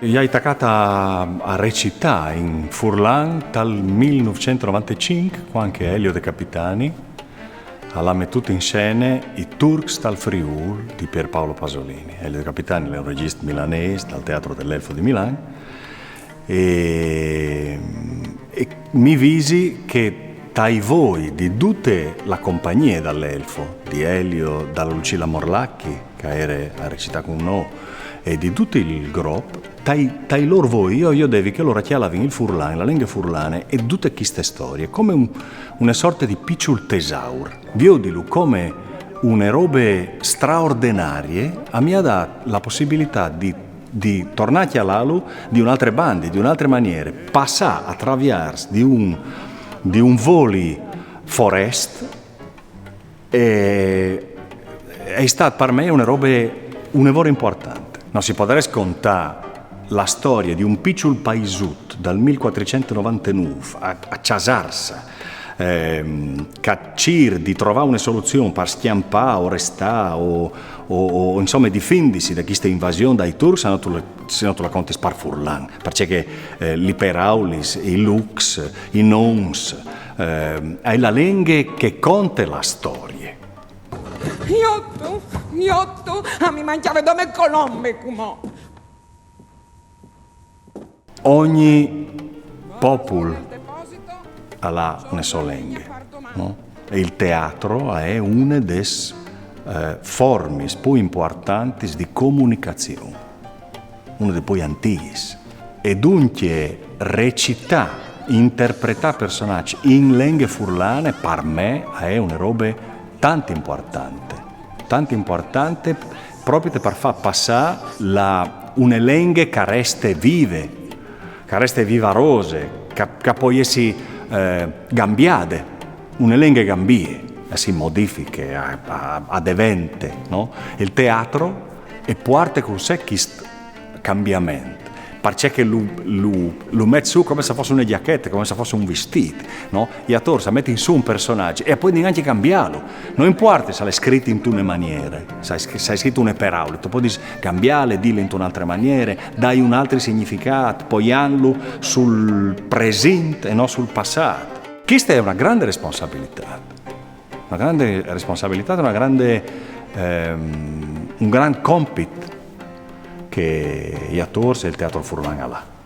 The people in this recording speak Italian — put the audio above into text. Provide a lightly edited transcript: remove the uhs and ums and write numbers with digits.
Io ho iniziato a recitare in Furlan dal 1995, quando Elio De Capitani ha messo in scena i Turks dal Friul di Pierpaolo Pasolini. Elio De Capitani è un regista milanese dal Teatro dell'Elfo di Milano e mi visi che dai voi di tutta la compagnia dall'Elfo, di Elio, dalla Lucilla Morlacchi, che era a recitare con noi, e di tutto il gruppo, dai loro voi, io devi che loro chialavano il Furlan, la lingua furlane e tutte queste storie, come una sorta di piccolo tesauro. Io dico come una robe straordinarie, mi ha dato la possibilità di tornare a chialarlo di un'altra banda, di un'altra maniera, passare attraverso di un voli forest e è stato per me un lavoro importante. Non si potrebbe scontare la storia di un piccolo paesut dal 1499 a Casarsa, che di trovare una soluzione per schiampare o restare o insomma difendersi da questa invasione dai turchi, se non tu la conti spar Furlan, perché i Peraulis, i Lux, i Noms, è la lingua che conta la storia. Iotto, mi mangiava da me colombe, come. Ogni popolo ha una sola lingua, no? E il teatro è una delle forme più importanti di comunicazione, una delle più antiche. E dunque recitare, interpretare personaggi in lingua furlane per me è una roba tanto importante proprio per far passare una lingua che resta vivarose, che può essere cambiate, una lingua cambia, si modifica ad eventi, no? Il teatro è parte con sé questo cambiamento, perché lo mette su come se fosse una giacchetta, come se fosse un vestito, no? E attore mette in su un personaggio e poi neanche cambiarlo. Non importa se è scritto in una maniera, se è scritto una parola, tu puoi cambiarlo, dirlo in un'altra maniera, dai un altro significato, poggiarlo sul presente e non sul passato. Questa è una grande responsabilità, un gran compito che gli attori e il teatro furlan ha.